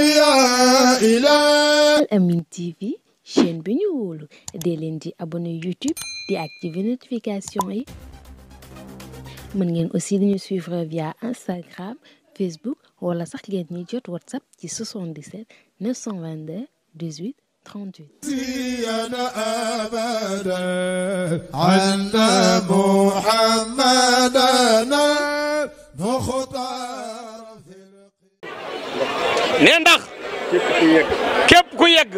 Al Amine TV chaîne bi ñu wóolu dee leen di abonné YouTube di activer notification yi mën ngeen aussi di ñu suivre via Instagram Facebook wala sax ngeen ñuy jot WhatsApp ci 77 922 18 38. nee ndax képp ku yegg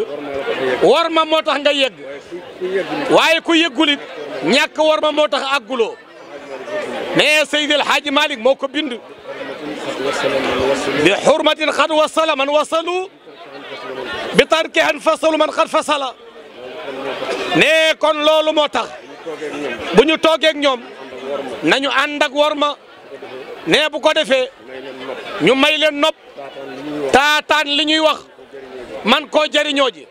war ma moo tax nga yegg waaye ku yeggulit ñàkk war ma moo tax àgguloo nee Seydi El Hadji Malick moo ko bind bi xurmatin xad wasala man wasalu bi tarkihan fasalu man xad fasala nee kon loolu moo tax bu ñu toogee ak ñoom nañu ànd ak war ma nee bu ko defee ñu may leen nopp taataan li ñuy wax man koo jëriñoo ji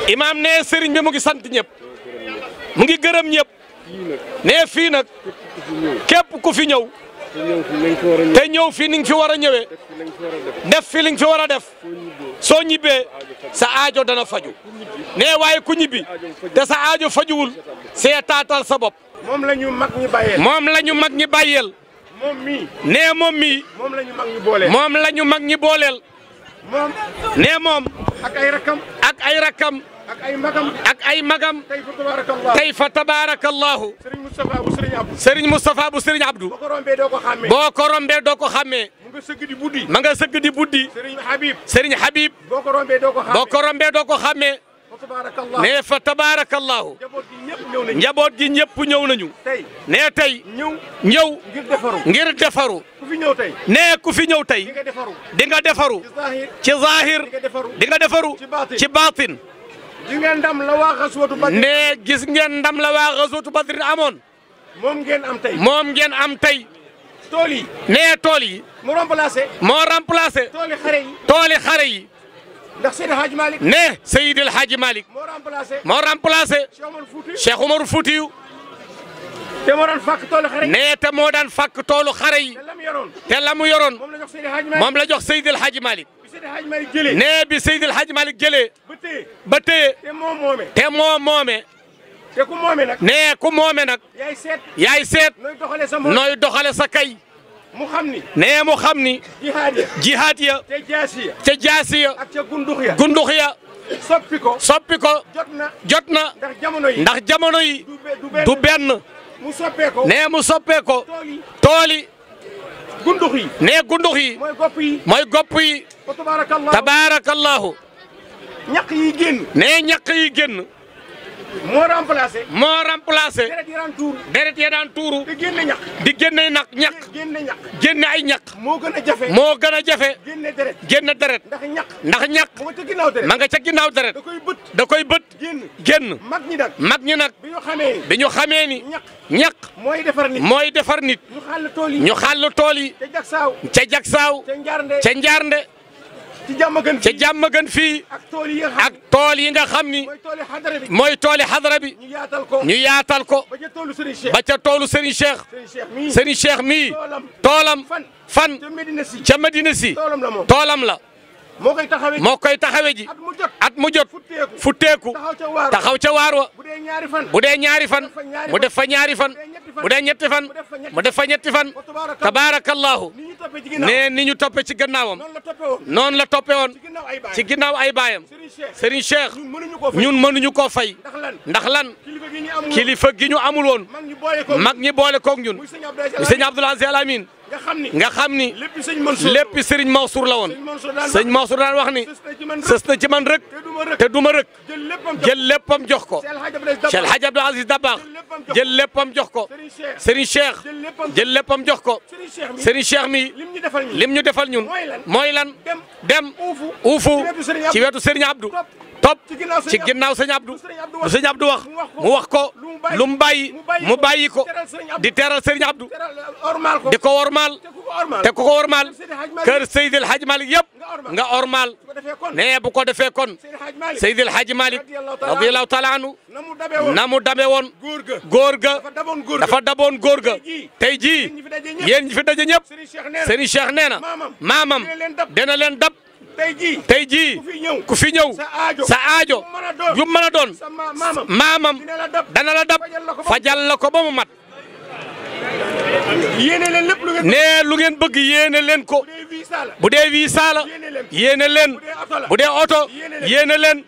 imaam nee sëriñ bi mu ngi sant ñëpp mu ngi gërëm ñëpp nee fii nag képp ku fi ñëw te ñëw fii ni nga fi war a ñëwee def fi li nga fi war a def soo ñibbee sa aajo dana faju nee waaye ku ñibbi te sa aajo fajuwul see taatal sa bopp moom la ñu mag ñi bàyyeel moom la ñu mag ñi bàyyeel moom mii nee moom mii moom la ñu mag ñi booleel moom la ñu mag ñi booleel moom nee moom ak ay rakkam ak ay rakkam ak ay magam ak ay magam tey fa tabarakallah tey fa tabarakallahu Serigne Moustapha bu Serigne Abdou Serigne Moustapha bu Serigne Abdou boo ko rombee doo ko xàmmee boo ko rombee doo ko xàmmee mu nga sëgg di buddi ma nga sëgg di buddi Serigne Habib Serigne Habib boo ko rombee doo ko xàmmee boo ko rombee doo ko xàmmee fa tabarakallah nee fa tabarakallahu njaboot gi ñëpp ñëw nañu njaboot gi ñëpp ñëw nañu tey nee tey ñëw ñëw ngir defaru ngir defaru ku fi ñëw tey nee ku fi ñëw tey di nga defaru di nga defaru ci zahir ci zahir di nga defaru di nga defaru ci baatin di nga ndam la waa xaswatu Badr nee gis ngeen ndam la waa xaswatu Badr amoon moom ngeen am tey moom ngeen am tey tool yi nee tool yi mu remplacé moo remplacé tooli xare yi tooli xare yi ndax Seydi Hadji Malick nee Seydi El Hadji Malick moo remplacé Cheikh Oumar Foutiyou te moo daan fàkk toolu xare yi nee te moo daan fàkk toolu xare yi te la mu yoroon moom la jox Seydi El Hadji Malick nee bi Seydi El Hadji Malick jëlee ba téye te moo moome te ku moome nag nee ku moome nag yaay seet nooy doxale sa kay mu xam ni nee mu xam ni jihaad ya ca jaasi ya ak ca gundux ya soppi ko jot na ndax jamono yi du benn nee mu soppee ko tooli gundux yi nee gundux yi mooy gopp yi tabaarakallahu ñaq yi génn nee ñaq yi génn moo remplacé deret ya daan tuuru di génne ñaq di génne ñaq génne ay ñaq moo gën a jafe génne deret ndax ñaq ma nga ca ginnaaw deret da koy bët génn mag ñi nag bi ñu xamee ni ñaq mooy defar nit ñu xàll tool yi ca jagsaaw ca njaarnde ca jàmm gën fii ak tool yi nga xam ni mooy tooli xadara bi ñu yaatal ko ba ca toolu Serigne Cheikh mii toolam fan ca Medina si toolam la moo koy taxawe ji at mu jot futteeku taxaw ca waar wa bu dee ñaari fan mu def fa ñaari fan bu dee ñetti fan mu def fa ñetti fan tabaarakallahu nee ni ñu toppe ci gannaawam noonu la toppe woon ci ginnaaw ay baayam Serigne Cheikh ñun mënuñu koo fay ndax lan kilifa gi ñu amul woon mag ñi boole koog ñun Sëñ Abdoul Aziz Al Amine nga xam ni lépp Serigne Mansour la woon sëñ Mansour daan wax ni sës na ci man rek te du ma rek jël léppam jox ko Cheikh El Hadji Abdoul Aziz Dabakh jël léppam jox ko Serigne Cheikh jël léppam jox ko Serigne Cheikh mi lim ñu defal ñun mooy lan dem uufu ci wetu Serigne Abdou topp ci ginnaaw sëñ Abdou lu sëñ Abdou wax mu wax ko lu mu bàyyi mu bàyyi ko di teral Serigne Abdou di ko wormaal te ku ko ormal kër Seydil Hadj Malick yëpp nga ormal ne bu ko defee kon Seydil Hadj Malick radiyallahu taala anhu na mu dabe woon góor ga dafa daboon góor ga tey jii yéen ñi fi daje ñëpp Serigne Cheikh nee na maamam dina leen dab tey jii ku fi ñëw sa aajo yu mën a doon maamam dana la dab fajal la ko ba mu mat yéene leen lépp lu ngeen bëgg yéene leen ko bu dee visa la yéene leen bu dee oto yéene leen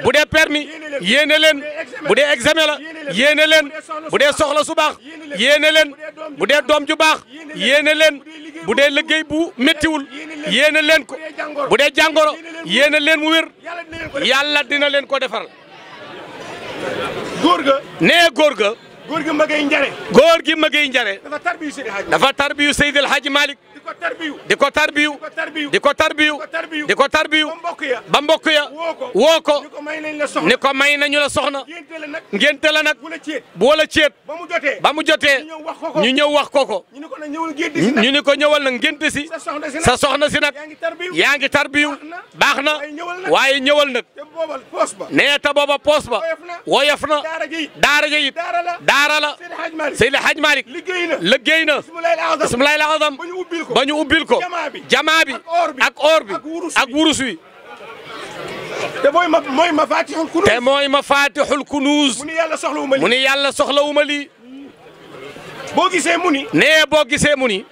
bu dee permis yéene leen bu dee examen la yéene leen bu dee soxla su baax yéene leen bu dee doom ju baax yéene leen bu dee liggéey bu méttiwul yéene leen ko bu dee jàngoro yéene leen mu wér yàlla dina leen ko defal. góor ga nee góor ga. góor gi Magay Njare. góor gi Magay Njare. dafa tarbiyu Seydil Hadji Malick. di ko tarbiyu ba mbokk ya woo ko ni ko may nañu la soxna ngénte la nag bu wala ceet ba mu jotee ñu ñëw wax ko ñu ni ko ñëwal nag ngénte si sa soxna si nag yaa ngi tarbiyu baax na waaye ñëwal nag nee ta booba poos ba woyof na daara ja it daara la Seydil Hadji Malick liggéey na bismillahil azam ba ñu ubbil ko jamaa bi ak or bi ak wurus wi te mooy mafatihul kunuuz mu ni yàlla soxlawuma lii boo gisee mu ni nee boo gisee mu ni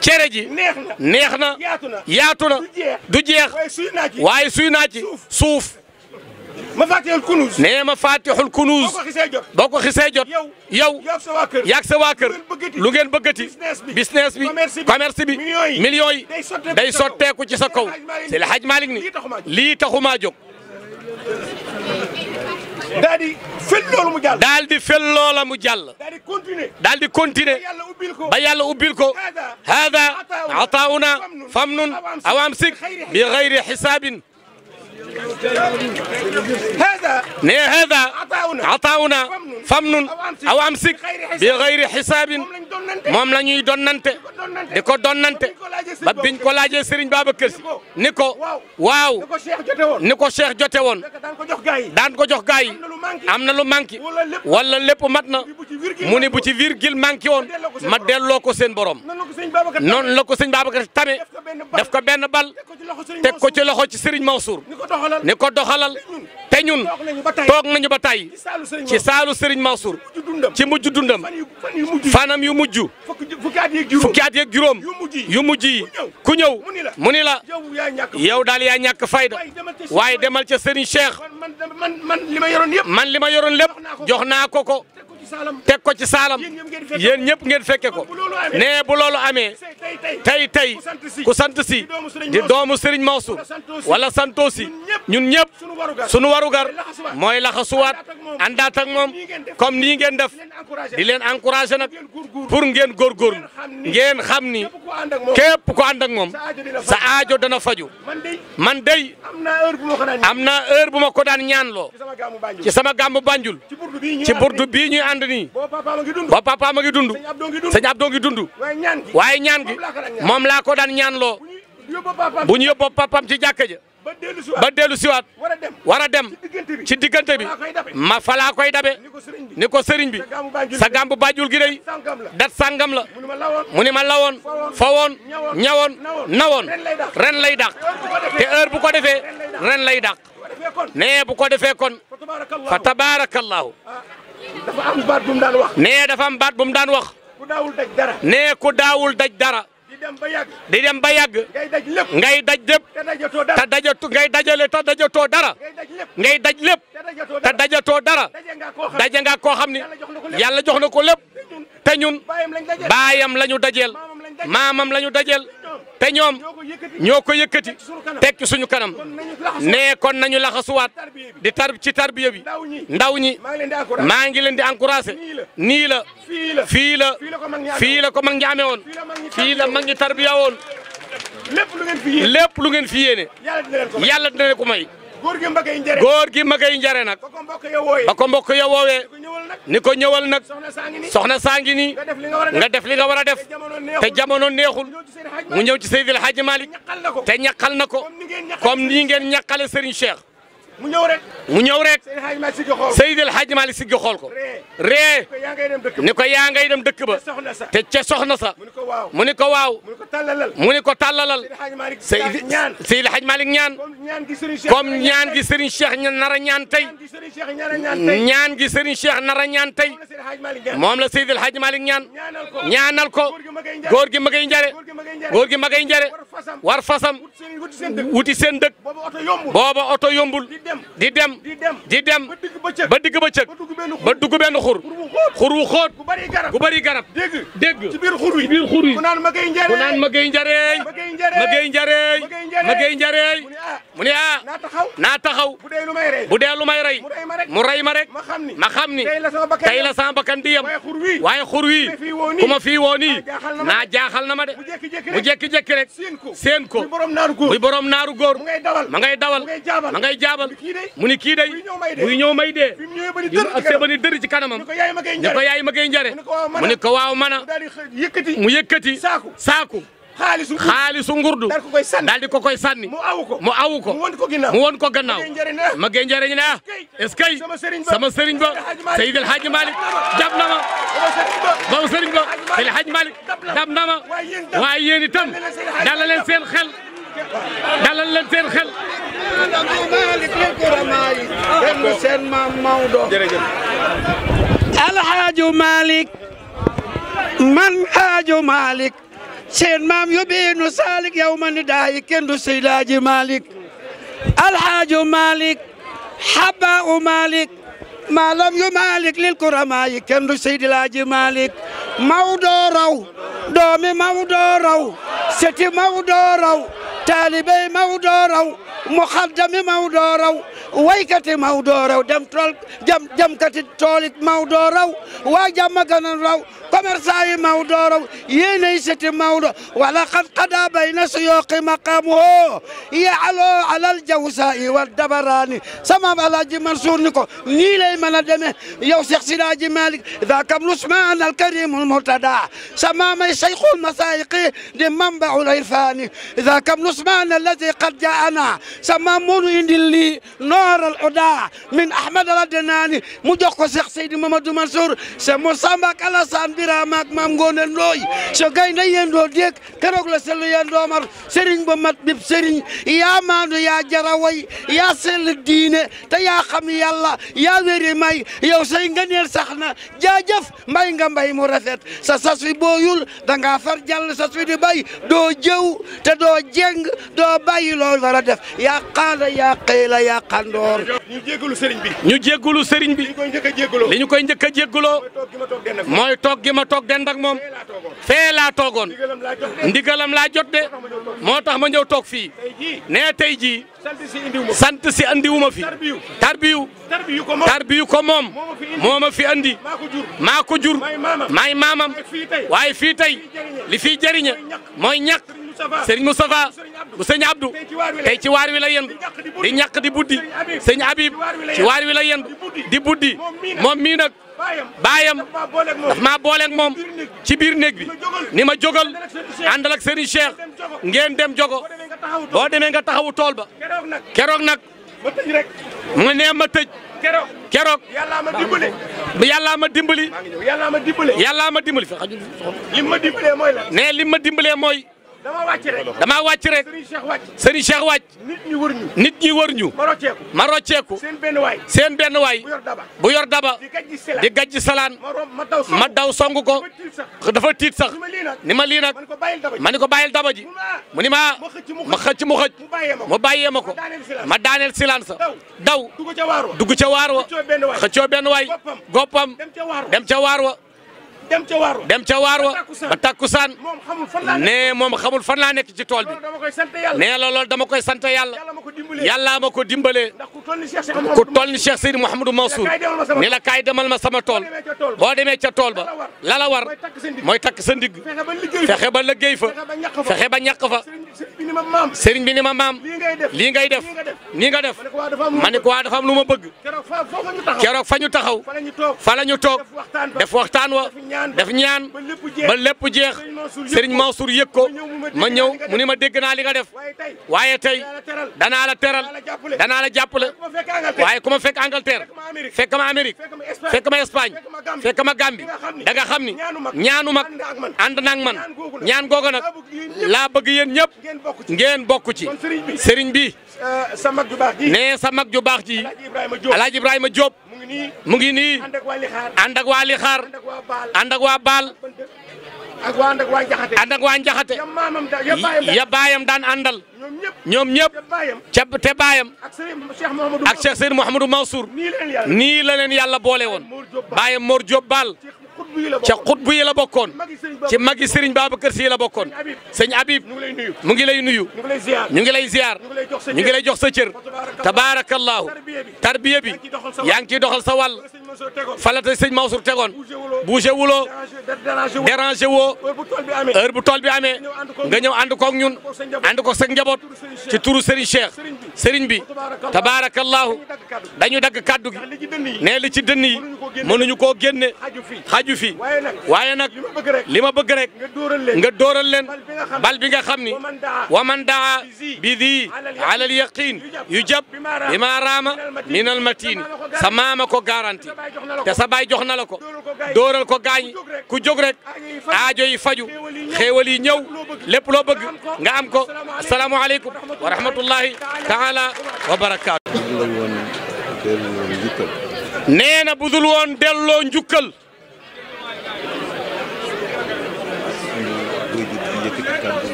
cere ji neex na yaatu na du jeex waaye suy naa ci suuf mafatihul kunuuz nee mafatihul kunuuz boo ko xisee jot yow yaag sa waa kër lu ngeen bëggati business bi commerce bi millions yi day sotteeku ci sa kaw Seydi Hadj Malick ni lii taxumaa jóg daal di fel loolu mu jàll daal di fel loola mu jàll daal di continuer ba yàlla ubbil ko hada atauna famnun aw amsik bi gayri xisaabin هذا عطاؤنا فمن أو أمسك بغير حساب moom la ñuy donnante di ko donnante ba biñ ko laajee Serigne Babacar Sy ni ko waaw ni ko Cheikh jote woon daan ko jox gaa yi am na lu manqué wala lépp mat na mu ni bu ci virgule manqué woon ma delloo ko seen borom noonu la ko Serigne Babacar Sy tame def ko benn bal teg ko ci loxo ci Serigne Mansour ni ko doxalal te ñun toog nañu ba tey ci saalu Serigne Mansour ci mujj dundam fanam yu mujj fukki at yeeg juróom yu mujj yi ku ñëw mu ni la yow daal yaa ñàkk fayda waaye demal ca Serigne Cheikh man li ma yoroon lépp jox naa ko teg ko ci saalam yéen ñëpp ngeen fekke ko nee bu loolu amee tey ku sant si di doomu Serigne Mansour wala santoo si ñun ñëpp sunu warugar mooy laxasuwaat àndaat ak moom comme nii ngeen def di leen encouragé nag pour ngeen góorgóorlu ngeen xam ni képp ku ànd ak moom sa aajo dana faju man dey am na heure bu ma ko daan ñaanloo ci sama gàmmu Banjul ci burdu bii ñuy ànd nii ba papa ma ngi dund sëñ Abdou ngi dund waaye ñaan gi moom laa ko daan ñaanloo bu ñu yóbboo papam ci jàkka ja ba dellu siwaat war a dem ci diggante bi ma fa laa koy dabe ni ko sëriñ bi sa gàmbu Banjul gi day dat sàngam la mu ni ma lawoon fa woon ñawoon nawoon ren lay dàq te heure bu ko defee ren lay dàq nee bu ko defee kon fa tabarakallahu dafa am baat bu mu daan wax nee dafa am baat bu mu daan wax ku daawul daj dara nee ku daawul daj dara di dem ba yàgg ngay daj lépp te dajatu ngay dajale te dajatoo dara ngay daj lépp te dajatoo dara daje nga koo xam ni yàlla jox na ko lépp te ñun baayam la ñu dajeel maamam la ñu dajeel te ñoom ñoo ko yëkkati tekki suñu kanam nee kon nañu laxasuwaat di ci tarbiya bi ndaw ñi maa ngi leen di encouragé nii la fii la ko mag ñi amee woon fii la mag ñi tarbiya woon lépp lu ngeen fi yéene yàlla dina leen ko may góor gi magay njare. góor gi magay njare nag. ba ko mbokk ya wooyee. ba ko mbokk ya woowee. ni ko ñëwal nag. soxna saa ngi nii. nga def li nga war a def. te jamono neexul. mu ñëw ci Seydil Hadji Malick. te ñaqal na ko. comme nii ngeen ñaqale Serigne Cheikh. mu ñëw rek. mu ñëw rek. Seydil Hadji Malick siggi xool ko. ree. ni ko yaa ngay dem dëkk ba. te ca soxna sa. mu ni ko waaw. mu ni ko tàllalal. Seydil Hadji Malick ñaan. comme ñaan gi Serigne Cheikh nara ñaan tey. ñaan gi Serigne Cheikh nara ñaan tey. moom la Seydil Hadji Malick ñaan. ñaanal ko. góor gi magay njare. góor gi magay njare. war fasam. wuti seen dëkk. booba oto yombul. di dem ba digg bëccëg ba dugg benn xur wu xóot gu bari garab dégg ci biir xur wi ku naan magay njareey mu ne naa taxaw bu dee lu may rey mu rey ma rek ma xam ni tey la sama bakkan di yem waaye xur wi ku ma fii woo nii naa jaaxal na ma de mu jékki-jékki rek seen ko muy borom naaru góor ma ngay dawal ma ngay jaabal mu ni kii day buy ñëw may dee di ak see ba ni dëri ci kanamam ni ko yaay magay njare mu ni ko waaw mana mu yëkkati saaku xaalisu ngurdu daal di ko koy sànni mu awu ko mu won ko gannaaw magay njare ñu ne ah est-ce que sama sëriñ ba Seydil Hadji Malick dab na ma sama sëriñ ba Seydil Hadji Malick dab na ma waaye yéen itam dalal leen seen xel dalal leen seen xel seen maam Maodo Alhaaju Malick man Haaju Malick seen maam yóbbeenu Salik yow ma ni daayi kenn du Seydi Hadji Malick Alhaaju Malick Habbau Malick maalam yu Malick lil kuramaayi kenn du Seydi Hadji Malick Maodo raw doomi Maodo raw seti Maodo raw taalibey Maodo raw muxaddami Maodo raw waykati Maodo raw dem tool jamkati toolit Maodo raw waa jàmm ganan raw commerçant yi Maodo raw yéenay seti Maodo wala qad qada bayna suyuqi maqamuhu ya'lu ala al-jawsa'i wal dabaraani sama Alaaji Mansour ni ko nii lay mën a demee yow Cheikh Seydi Hadji Malick ذاك العثمان الكريم المرتضى سمامي شيخ المسايق لمنبع العرفان ذاك العثمان الذي قد جاءنا سمامون يندلي نور الهدى من احمد الدناني mu jox ko Cheikh Seydi Mamadou Mansour c'est mo Samba Alassane Birama ak Mam Ngone Ndoye so gaynde yendoo dégg keroog la selu yendoo mar Serigne ba mat bib Serigne yaa maandu yaa jaraway yaa sell diine te yaa xam yàlla yaa wéri may yow say ngëneel sax na jaajëf mbay nga mbay mu rafet sa sas wi booyul danga far jàll sas wi di bay doo jëw te doo jeng doo bàyyi loolu war a def yaa qaala yaa qeela yaa qandoor ñu jéggalu sëriñ bi ñu jéggalu sëriñ bi li ñu koy njëkk a jéggaloo mooy toog gi ma toog dend ak moom fee laa toogoon ndigalam laa jot de moo tax ma ñëw toog fii nee tey jii sant si andiwuma fi tarbiyu ko moom moo ma fi andi maa ko jur maay maamam waaye fii tey li fiy jëriña mooy ñàkk Serigne Moustapha bu sëñ Abdou tey ci waar wi la yendu di ñàkk di buddi sëñ Habib ci waar wi la yendu di buddi moom mii nag baayam daf maa booleeg moom ci biir néeg bi ni ma jógal àndal ak Serigne Cheikh ngeen dem jogo boo demee nga taxawu tool ba keroog nag mu ne ma tëj keroog yàllaa ma dimbali ne lim ma dimbalee mooy dama wàcc rek Serigne Cheikh wàcc nit ñi wër ñu ma rocceeku seen benn waay bu yor daba di gajj salaan ma daw songu ko dafa tiit sax ni ma lii nag ma ni ko bàyyil daba ji mu ni ma xëcc mu xëcc mu bàyyee ma ko ma daaneel silaan sa daw dugg ca waar wa xëccoo benn waay goppam dem ca waar wa ba takkusaan ne moom xamul fan laa nekk ci tool bi nee la loolu dama koy sant yàlla yàllaa ma ko dimbalee ku toll ni Cheikh Seydi Mouhamadou Mansour ni la kaay demal ma sama tool boo demee ca tool ba la la war mooy takk sa ndigg fexe ba liggéey fa fexe ba ñàkk fa sëriñ bi ni ma maam lii ngay def nii nga def ma ne ko waa dafa am lu ma bëgg keroog fa ñu taxaw fa la ñu toog def waxtaan wa def ñaan ba lépp jeex sëriñ Mansour yëg ko ma ñëw mu ni ma dégg naa li nga def waaye tey danaa la teral danaa la jàppale waaye ku ma fekk Angleterre fekk ma Amérique fekk ma Espagne fekk ma Gambie da nga xam ni ñaanu mag ànd naag man ñaan googu nag laa bëgg yéen ñëpp ngeen bokk ci sëriñ bi nee sa mag ju baax ji Alaaji Ibrahima Diop mu ngi nii ànd ak waa Lixaar ànd ak waa Baal ànd ak waa Njaxate ya baayam daan àndal ñoom ñëpp te baayam ak Cheikh Seydi Mouhamadou Mansour nii la leen yàlla boole woon baayam Mor Diop Baal ca xutbu yi la bokkoon ci magi Serigne Babacar Sy la bokkoon sëñ Habib mu ngi lay nuyu ñu ngi lay ziar ñu ngi lay jox sa cër tabarakallahu tarbiya bi yaa ngi ciy doxal sa wàll falata sëñ Mansour tegoon bougé wuloo dérangé woo heure bu tool bi amee nga ñëw ànd koog ñun ànd ko sa njaboot ci turu Serigne Cheikh Serigne bi tabarakallahu dañu dagg kaddu gi ne li ci dënn yi mënuñu koo génne xaju fi waaye nag li ma bëgg rek nga dóoral leen bal bi nga xam ni wa man daa bi di ala al yaqin yu jab bi ma raama min al matin sa maama ko garanti te sa baay jox na la ko dóoral ko gaañ ku jóg rek aajo yi faju xéewal yi ñëw lépp loo bëgg nga am ko asalaamaaleykum wa rahmatullahi taala wa barakaatu. nee na budul woon delloo njukkal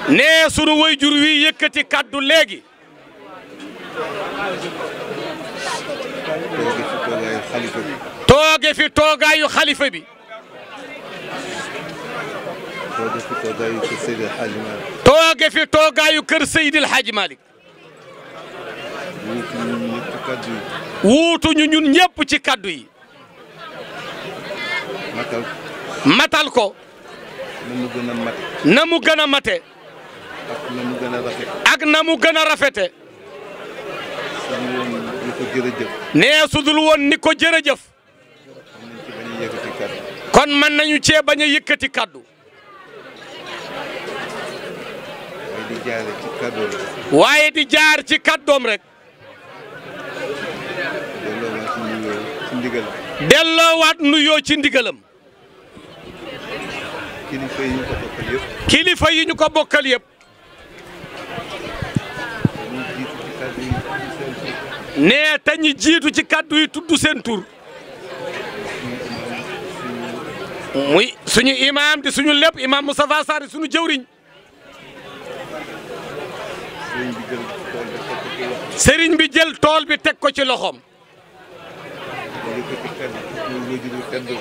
nee sunu wayjur wi yëkkati kaddu léegi tooge fi toogaayu xalifa bi tooge fi toogaayu kër Seydil Hadji Malick wuutuñu ñun ñëpp ci kaddu yi matal ko na mu gën a mate ak na mu gën a rafete nee sudul woon ni ko jërëjëf kon mën nañu cee bañ a yëkkati kaddu waaye di jaar ci kaddoom rek delloowaat nuyoo ci ndigalam kilifa yi ñu ko bokkal yëpp nee te ñi jiitu ci kaddu yi tudd seen tur muy suñu imaam di suñu lépp imaam Moustapha Sarr di suñu jëwriñ sëriñ bi jël tool bi teg ko ci loxoom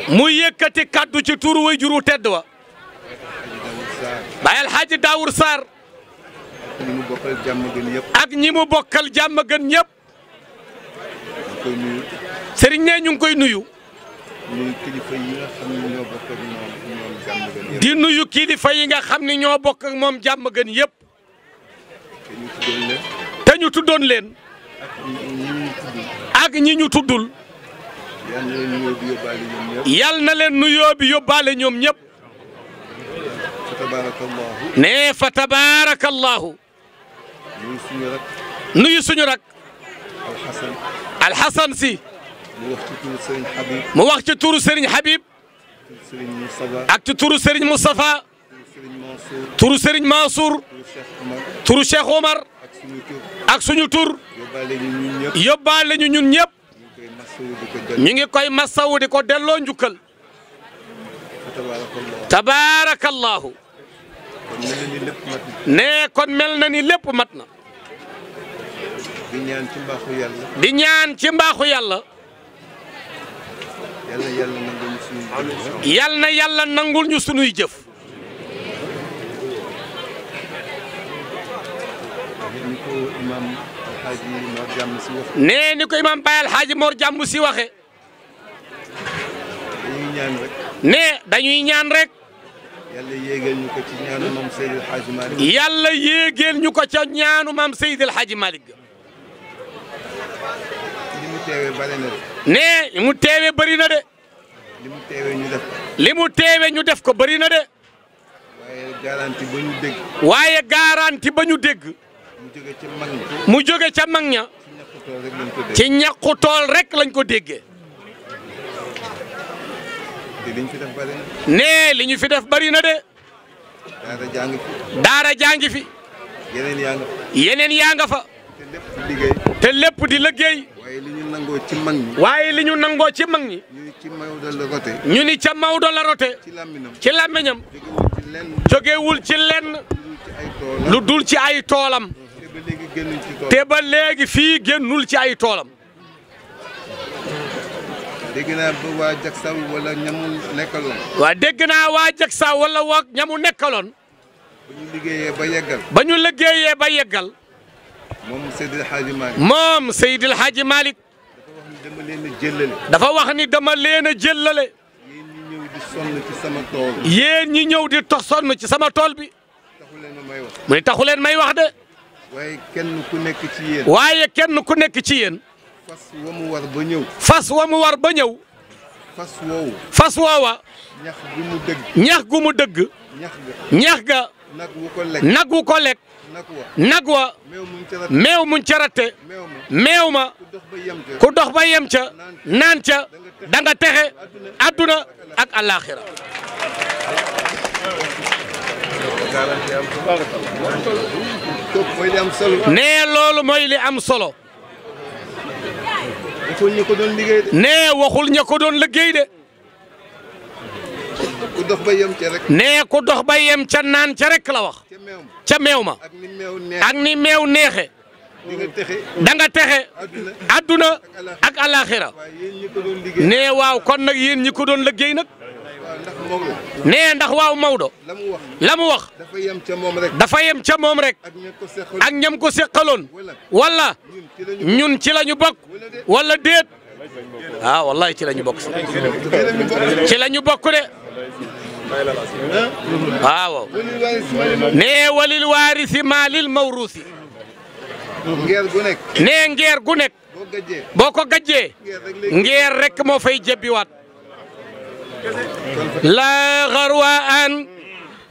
mu yëkkati kaddu ci turu waajur wu tedd wa Baye El Hadji Daour Sarr ak ñi mu bokkal jàmm gën ñëpp sëriñ ne ñu ngi koy nuyu di nuyu kilifa yi nga xam ne ñoo bokk ak moom jàmm gën yëpp te ñu tuddoon leen ak ñi ñu tuddul yal na leen nuyoo bi yóbbaale ñoom ñëpp nee fa tabaarakallahu nuyu suñu rak alxasan si mu wax ci turu Serigne Habib ak ci turu Serigne Moustapha turu Serigne Mansour turu Cheikh Omar ak suñu tur yóbbaale ñu ñun ñëpp ñu ngi koy masawu di ko delloo njukkal tabaarakallahu nee kon mel na ni lépp mat na di ñaan ci mbaaxu yàlla yal na yàlla nangul ñu sunuy jëf nee ni ko imam Baye Alxaaji Mor Jàmm si waxe nee dañuy ñaan rek yàlla yéegal ñu ko ci ñaanu maam Seydil Hadji Malick. yàlla yéegal ñu ko ca ñaanu maam Seydil Hadji Malick. li mu teewee bari na de. nee li mu teewee bari na de. li mu teewee ñu def ko. li mu teewee ñu def ko bari na de. waaye garanti ba ñu dégg. waaye garanti ba ñu dégg. mu jóge ca mag ña. mu jóge ca mag ña. ci ñàkku tool rek lañ ko déggee. te liñ fi def bari na. nee li ñu fi def bari na de. daara jàngi fi. daara jàngi fi. yeneen yaa nga fa. yeneen yaa nga fa. te lépp di liggéey. te lépp di liggéey. waaye li ñu nangoo ci mag ñi. waaye li ñu nangoo ci mag ñi. ñu ci Maodo la rote. ñu ni ca Maodo la rote. ci làmmiñam. ci làmmiñam. jógewul ci lenn. jógewul ci lenn. lu dul ci ay toolam. te ba léegi génnuñ ci tool. te ba léegi fii génnul ci ay toolam. dégg naa ba waa Jaksaw wala ñamu nekkaloon. waa dégg naa waa Jaksaw wala waa ñamu nekkaloon. ba ñu liggéeyee ba yeggal. ba ñu liggéeyee ba yeggal. moom Seydil Hadji Malick. moom Seydil Hadji Malick. dafa wax ni dama leen a jëllale. dafa wax ni dama leen a jëllale. yéen ñi ñëw di sonn ci sama tool. yéen ñi ñëw di sonn ci sama tool bi. taxu leen ma may wax. mu ne taxu leen may wax de. waaye kenn ku nekk ci yéen. waaye kenn ku nekk ci yéen. fas wa mu war ba ñëw. fas wa mu war ba ñëw. fas woowu. fas woowa. ñax gu mu dëgg. ñax gu mu dëgg. ñax ga. ñax ga. nag wu ko lekk. nag wu ko lekk. nag wa. nag wa. meew muñ ca ratte. meew ma. ku dox ba yem ca. naan ca. da nga texe. adduna ak alaxira. mooy li am solo. nee loolu mooy li am solo. waxul ñi ko doon liggéey de. nee waxul ña ko doon liggéey de. ku dox ba yem ca rek. nee ku dox ba yem ca naan ca rek la wax. ca meew ma. ak ni meew neex. ak ni meew neexe. di nga texe. da nga texe. adduna ak alaxira. nee waaw kon nag yéen ñi ko doon liggéey nag. nee ndax waaw Maodo. la mu wax. dafa yem ca moom rek. dafa yem ca moom rek. ak ñam ko seqaloon. wala ñun ci la ñu bokk. wala déet. ah wallahi ci la ñu bokk. ci la ñu bokk de. waaw. nee walil waarisi maalil mawruusi. ngeer gu nekk. nee ngeer gu nekk. boo ko gajjee. ngeer rek moo fay jebbiwaat. لا غرو أن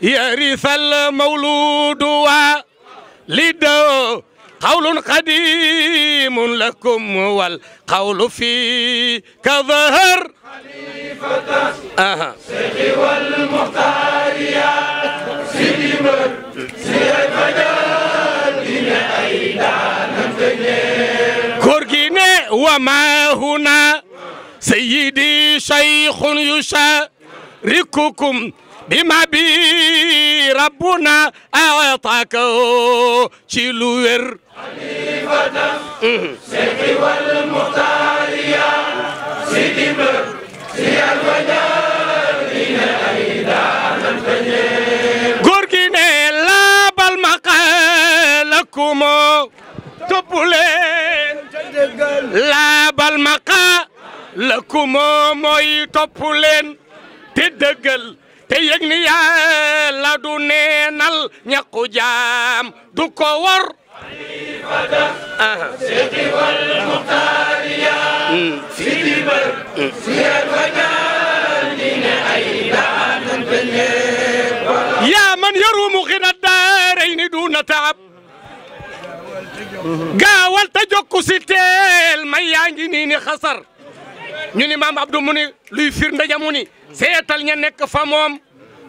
يرث المولود ولده قول قديم لكم والقول فيك ظهر خليفة الشيخ والمختار يا سيدي مر سيد فجر أيضا كورجيني وما هنا سيدي شيخ يشارككم بما بي ربنا أعطاك شلوير خليفة الشيخ والمختار يا سيدي مر سي الوجارين أيضا غورغيني لا بالمقالكم تبولين لا بالمقال lakum mooy topp leen te dëggal te yëg ni Yàlla du neenal ñàkku jaam du ko wor Seexi wal Muxtaar yaa Sidi Bar siyal fajal dina ay daanan beñe yaa man yarumu xina daarayni duna taab gaawal ta jokku si teel may yaa ngi nii ni xasar ñu ni maam Abdou mu ni luy firnde ja mu ni seetal ña nekk fa moom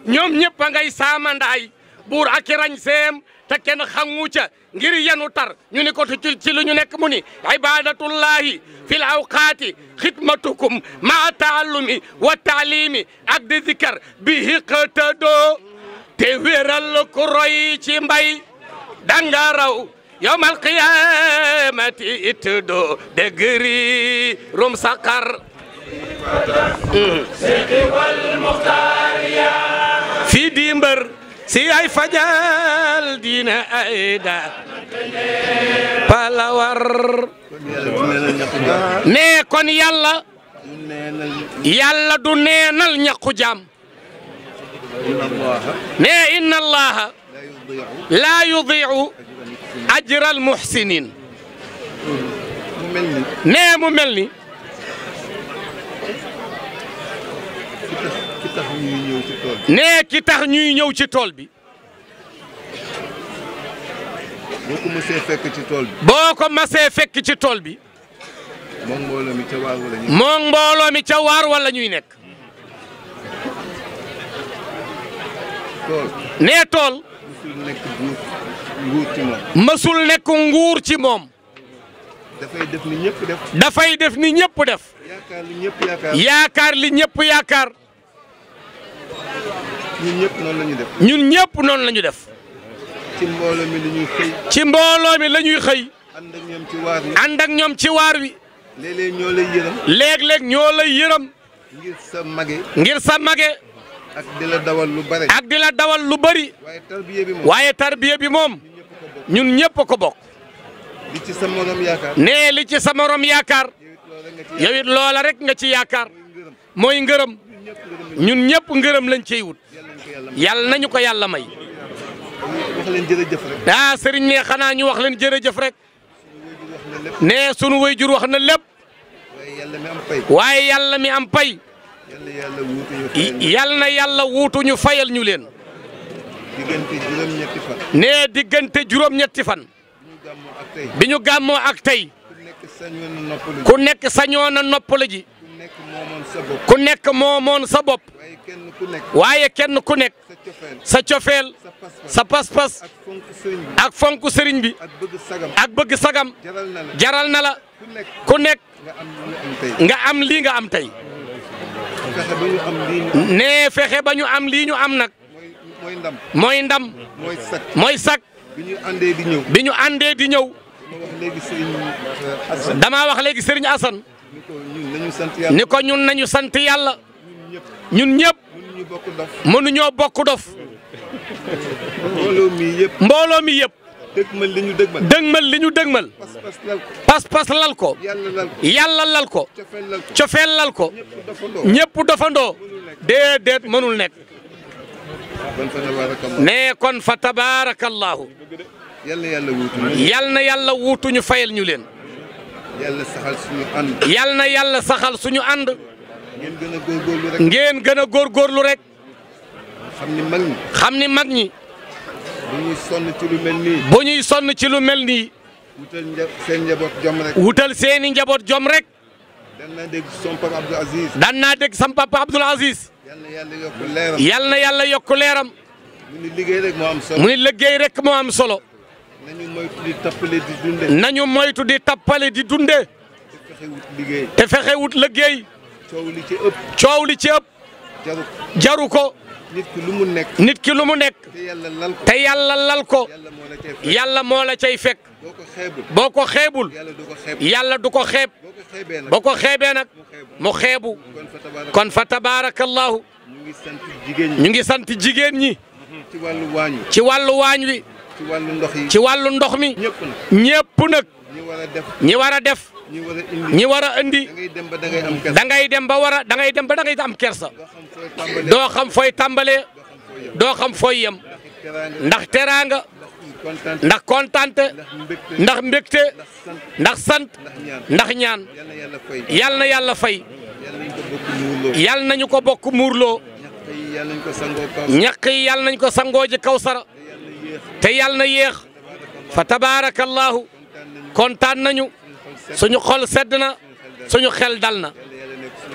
ñoom ñëpp a ngay saamandaay buur ak rañ seem te kenn xangu ca ngir yenu tar ñu ni ko ci lu ñu nekk mu ni ibadatullahi fil awqaati xidmatukum maa taallumi wa taalimi ak di zikar bi hiqatadoo te wéral ku roy ci mbay danga raw yawmal qiyaamati itdo degri rum sakar Seexi wal Muxtaar yaa fi di mbër si ay fajal dina ay da palawar nee kon yàlla du neenal ñaqu jaam nee inna allaha laa yudiicu ajra al muhsinin nee mu mel ni nee ki tax ñuy ñëw ci tool bi boo ko mësee fekk ci tool bi. boo ko mësee fekk ci tool bi. moom mbooloo mi ca waar wala ñuy. moom mbooloo mi ca waar wala ñuy nekk. tool. nee tool. mësul nekk nguur ci moom. mësul nekk nguur ci moom. dafay def ni ñëpp def. dafay def ni ñëpp def. yaakaar li ñëpp yaakaar. yaakaar li ñëpp yaakaar. ñun ñëpp noonu la ñu def. ñun ñëpp noonu la ñu def. ci mbooloo mi la ñuy xëy. ci mbooloo mi la ñuy xëy. ànd ak ñoom ci waar wi. ànd ak ñoom ci waar wi. léeg-léeg ñoo lay yërëm. léeg-léeg ñoo lay yërëm. ngir sa mage. ngir sa mage. ak di la dawal lu bare. ak di la dawal lu bari. waaye tarbiya bi moom. waaye tarbiya bi moom. ñun ñëpp ko bokk. li ci sa morom yaakaar. nee li ci sa morom yaakaar. yow it loola rek nga ci yaakaar. mooy ngërëm. ñun ñëpp ngërëm lañ ciy wut. yàlla nañu ko yàlla may. wax leen jërëjëf rek. ah sëriñ ne xanaa ñu wax leen jërëjëf rek. nee sunu wayjur wax na lépp. waaye yàlla mi am pay. waaye yàlla mi am pay. yàlla na yàlla wuutu ñu fayal ñu leen. diggante juróom-ñetti fan. nee diggante juróom-ñetti fan. bi ñu gàmmoo ak tey. ku nekk sañoon a noppalu ji. ku nekk moomoon sa bopp. waaye kenn ku nekk. sa cofeel. sa pas-pas. ak fonk sëriñ bi. ak bëgg sagam. jaral na la. ku nekk. nga am lii nga am tey. nee fexe ba ñu am lii ñu am nag. mooy ndam. mooy sak. bi ñu àndee di ñëw. damaa wax léegi Serigne Assane. ni ko ñun nañu sant yàlla. ñun ñëpp. mënuñoo bokk dof. mbooloo mi yëpp. dëgmal li ñu dëgmal. dëgmal li ñu dëgmal. pas-pas lal ko. yàlla lal ko. cofeel lal ko. ñëpp dofandoo. déedéet mënul nekk. nee kon fa tabaarakallaahu. yal na yàlla wuutu ñu fayal ñu leen. yàlla saxal suñu ànd. yal na yàlla saxal suñu ànd. ngeen gën a góorgóorlu rek. ngeen gën a góorgóorlu rek. xam ni mag ñi. xam ni mag ñi. bu ñuy sonn ci lu mel nii. bu ñuy sonn ci lu mel nii. wutal seen njaboot jom rek. wutal seeni njaboot jom rek. daan naa dégg sama papa Abdoul Aziz. daan naa dégg sama papa Abdoul Aziz. yal na yàlla yokk leeram. yal na yàlla yokk leeram. mu ni liggéey rek moo am solo. mu ni liggéey rek moo am solo. nañu moytu di tappale di dunde. nañu moytu di tappale di dunde. te fexe wut liggéey. te fexe wut liggéey. coow li ci ëpp. coow li ci ëpp. jaru ko. nit ki lu mu nekk. nit ki lu mu nekk. te yàlla lal ko. te yàlla lal ko. yàlla moo la cay fekk. boo ko xeebul. boo ko xeebul. yàlla du ko xeeb. yàlla du ko xeeb. boo ko xeebee nag. mu xeebu. kon fa tabaarakallaahu. ñu ngi sant jigéen ñi. ñu ngi sant jigéen ñi. ci wàllu waañ wi. ci wàllu waañ wi. ci wàllu ndox yi. ci wàllu ndox mi. ñëpp nag. ñëpp nag. ñi war a def. ñi war a def. ñi war a indi. da ngay dem ba da ngay am kersa. da ngay dem ba war a da ngay dem ba da ngay am kersa. doo xam fooy tàmbalee. doo xam fooy yem. ndax teraanga. ndax kontaante. ndax mbégte. ndax sant. ndax ñaan. yal na yàlla fay. yal nañu ko bokk muurloo. ñaq yi yal nañ ko sangoo ji Kawsara. te yal na yéex. fa tabaarakallaahu. kontaan nañu. suñu xol sedd na. suñu xel dal na.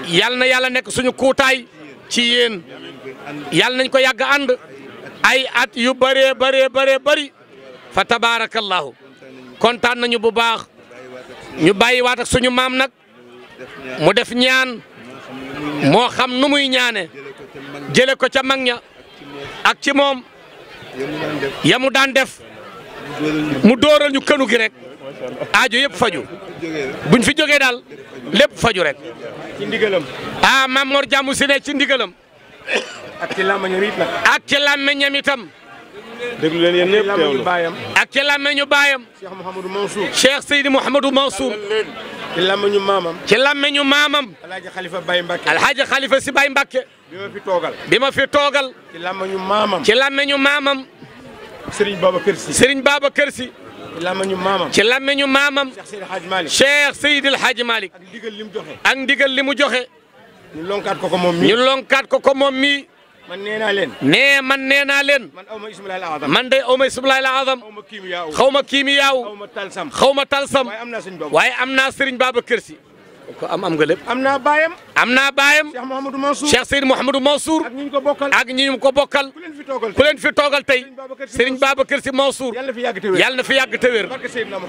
yal na yàlla nekk suñu kuutaay ci yéen. yal nañ ko yàgg ànd. ay at yu bëree bëri. fa tabaarakallaahu. kontaan nañu bu baax. ñu bàyyiwaat ak suñu maam nag. mu def ñaan. moo xam nu muy ñaane. jële ko ca mag ña. ak ci moom. ya mu daan def. mu dóoral ñu kënu gi rek. aajo yëpp faju buñ fi jógee daal lépp faju rek. ci ndigalam. ah Mame Mor Diamou Sy ne ci ndigalam. ak ci làmmiñam it nag. ak ci làmmiñam itam. déglu leen yéen ñëpp teewlu ak ci làmmeñu baayam Cheikh Mouhamadou Mansour Cheikh Seydi Mouhamadou Mansour ci làmmeñu maamam ci làmmeñu maamam Alhaji Khalifa Baye Mbacke Alhaji Khalifa si Baye Mbacke bi ma fi toogal ci làmmeñu maamam ci làmmeñu maamam Serigne Babacar Sy Serigne Babacar Sy ci làmmeñu maamam ci làmmeñu maamam Cheikh Seydi Hadj Malick Cheikh Seydi El Hadji Malick ak ndigal li mu joxe ak ndigal li mu joxe ñu lonkaat ko ko moom mii ñu lonkaat ko ko moom mii man nee naa leen man nee naa leen man aw ma ismulaay al azam man day aw ma ismulaay al azam aw ma kiimiyaaw xaw ma kiimiyaaw aw ma talsam xaw ma talsam waaye am naa sëñ boobu waaye am naa Serigne Babacar Sy ko am nga lépp am naa baayam am naa baayam Cheikh Mouhamadou Mansour Cheikh Seydi Mouhamadou Mansour ak ñi ñu ko bokkal ak ñi ñu ko bokkal ku leen fi toogal ku leen fi toogal tey Serigne Babacar Sy Mansour yàlla na fi yàgg te wér yàlla na fi yàgg te wér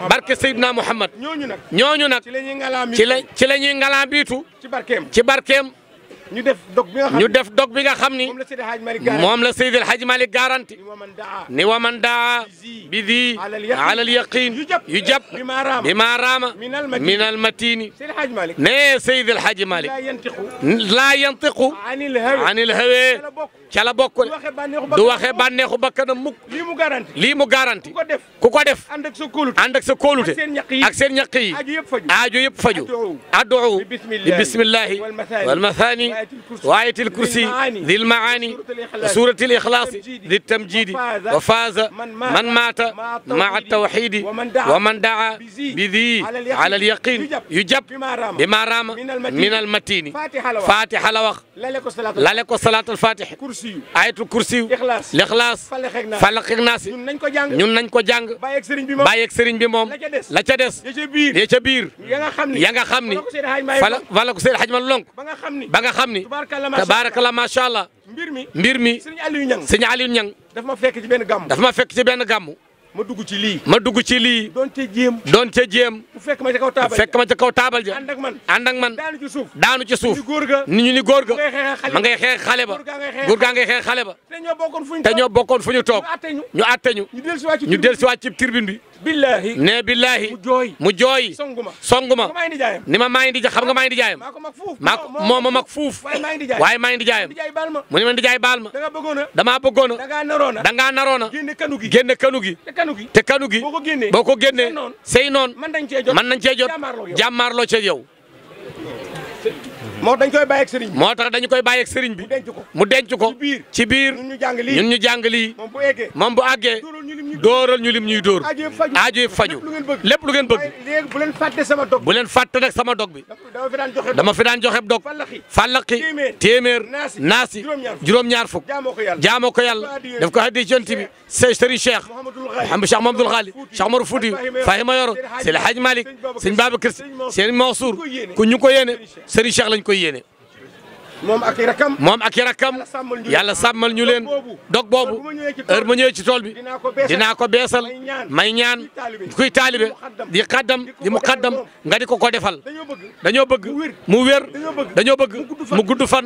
barke Seydina Mouhamad ñooñu nag ci la ñuy ngalaam ci la ñuy ngalaam biitu ci barkeem ñu def dog bi nga xam ni moom la Seydi El Hadji Malick garanti ni wa man daa bi di ala al yaqin yu jab bi ma raama min al matini ne Seydi El Hadji Malick laa yantiqu anil hawa ca la bokk du waxee bànneexu bakkanam mukk lii mu garanti ku ko def ànd ak sa kóolute ak seen ñaq yi aajo yëpp faju ad'u bi bismillahi wal mathani wa ayatil kursi dhil maani wa suratil ikhlas dhit tamjidi wa faza man mata ma'a tawhidi wa man daa bi dhi ala al yaqin yujab bima rama min al matini fatiha la wax lale ko salatul fatih ayatul kursi l'ikhlas falaq ak naas ñun nañ ko jàng bàyyeeg sëriñ bi moom la ca des ya ca biir ya nga xam ni fala ko Seydi Hadji Malick lonk ba nga xam ni tabarakallah macha allah mbir mi sëñ Aliou Niang daf ma fekk ci benn gàmmu ma dugg ci lii doon ca jéem mu fekk ma ca kaw taabal ja ànd ak man daanu ci suuf ni ñu ni góor ga ma ngay xeex xale ba góor gaa ngay xeex xale ba te ñoo bokkoon fu ñu toog ñu àtte ñu dellusiwaat ci tribune bi billahi mu jooy songuma ni ma maa ngi di xam nga maa ngi di jaayam moo ma mag fuuf waaye maa ngi di jaayam mu ni ma di jaay baal ma damaa bëggoon a dangaa naroona génne kanu gi te kanu gi boo ko génnee say noon mën nañ cee jot jàmmaarloo ca yow moo tax dañu koy bàyyi ak sëriñ bi mu denc ko ci biir ñun ñu jàng lii moom bu àggee dóoral ñu lim ñuy dóor aajo yëpp faju lépp lu ngeen bëgg bu leen fàtte nag sama dog bi dama fi daan joxe dog fàllaqi téeméer naasi juróom-ñaar fukk jaamoo ko yàlla daf ko haddi ci yonent bi sëriñ Cheikh Mamadou Khali Cheikh Omar Fouti Fahima Yoro Seydi Hadji Malick sëñ Babacar Sy sëñ Mansour ku ñu ko yéene sëriñ Cheikh lañ koy yéene moom ak i rakkam yàlla sàmmal ñu leen dog boobu heure ma ñëwee ci tool bi dinaa ko beesal may ñaan kuy taalibe di xaddam di mu xaddam nga di ko defal dañoo bëgg mu wér dañoo bëgg mu gudd fan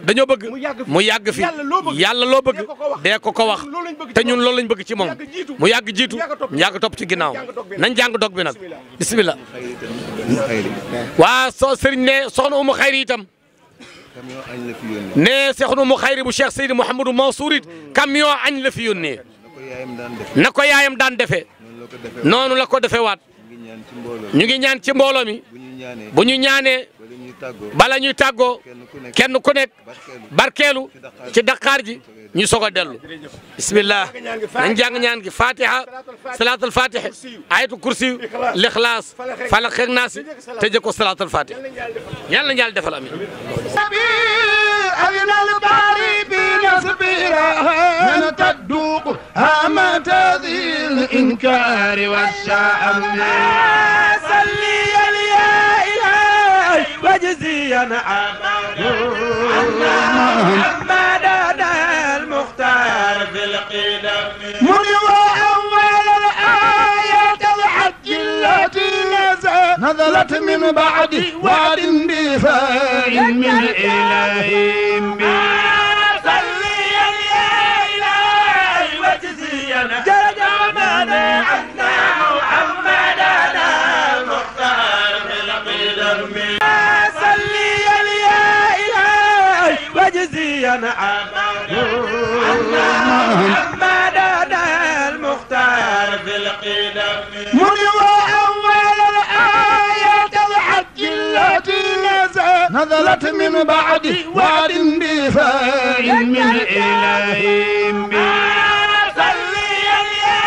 dañoo bëgg mu yàgg fi yàlla loo bëgg dee ko wax te ñun loolu lañ bëgg ci moom mu yàgg jiitu ñu yàgg topp ci ginnaaw nañ jàng dog bi nag bismillah waa sëriñ ne soxna Umu Xayri itam ne Seexuna Umu Xayri bu Cheikh Seydi Mouhamadou Mansour it camion añ la fi yónnee na ko yaayam daan defee noonu la ko defee waat ñu ngi ñaan ci mbooloo mi bu ñu ñaanee bala ñuy tàggoo kenn ku nekk barkeelu ci Dakar ji ñu soog a dellu bismillah nañ jàng ñaan gi fatiha salatul fatih ayatul kursi l'ikhlas falaq ak naas tëjee ko salatul fatih yàlla na yàlla defal amin أين الباري بنصبيرها من تدوق هامة ذي الإنكار والشأم صلي يا إلهي وجزيا محمد المختار في القدم من وأول الآية الحج التي نزلت من بعد وعد دفاع من إلههم صلي يا إلهي وجزيا جرجمنا عنا محمدنا المختار في القدم صلي يا إلهي وجزيا عنا محمدنا نزلت من بعد وعد بفاء من إلههم صلي يا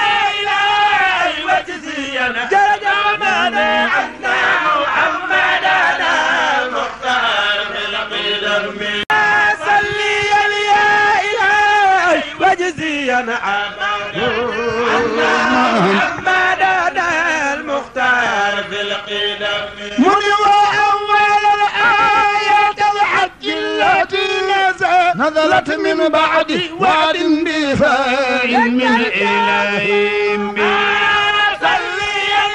إلهي وجزيا جرجمنا عنا محمدنا المختار في القدم صلي يا إلهي وجزيا عنا محمدنا المختار في القدم من وأول الآية الحج التي نزلت من بعد وعد بفاء من إلههم صلي يا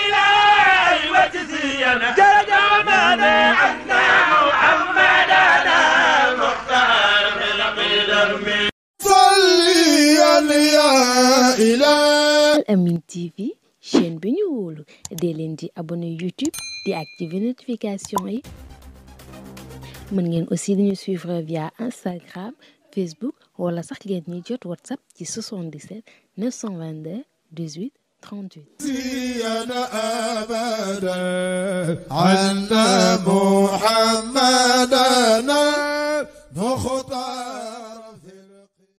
إلهي وجزيا جرجمنا عنا محمدنا المختار في القدم صلي يا إلهي Al Amine TV chaîne bi ñu wóolu dee leen di abonné YouTube di activer notification yi mën ngeen aussi di ñu suivre via Instagram Facebook wala sax ngeen ñuy jot WhatsApp ci 77 922 18 38 زينا أبدا عند محمدنا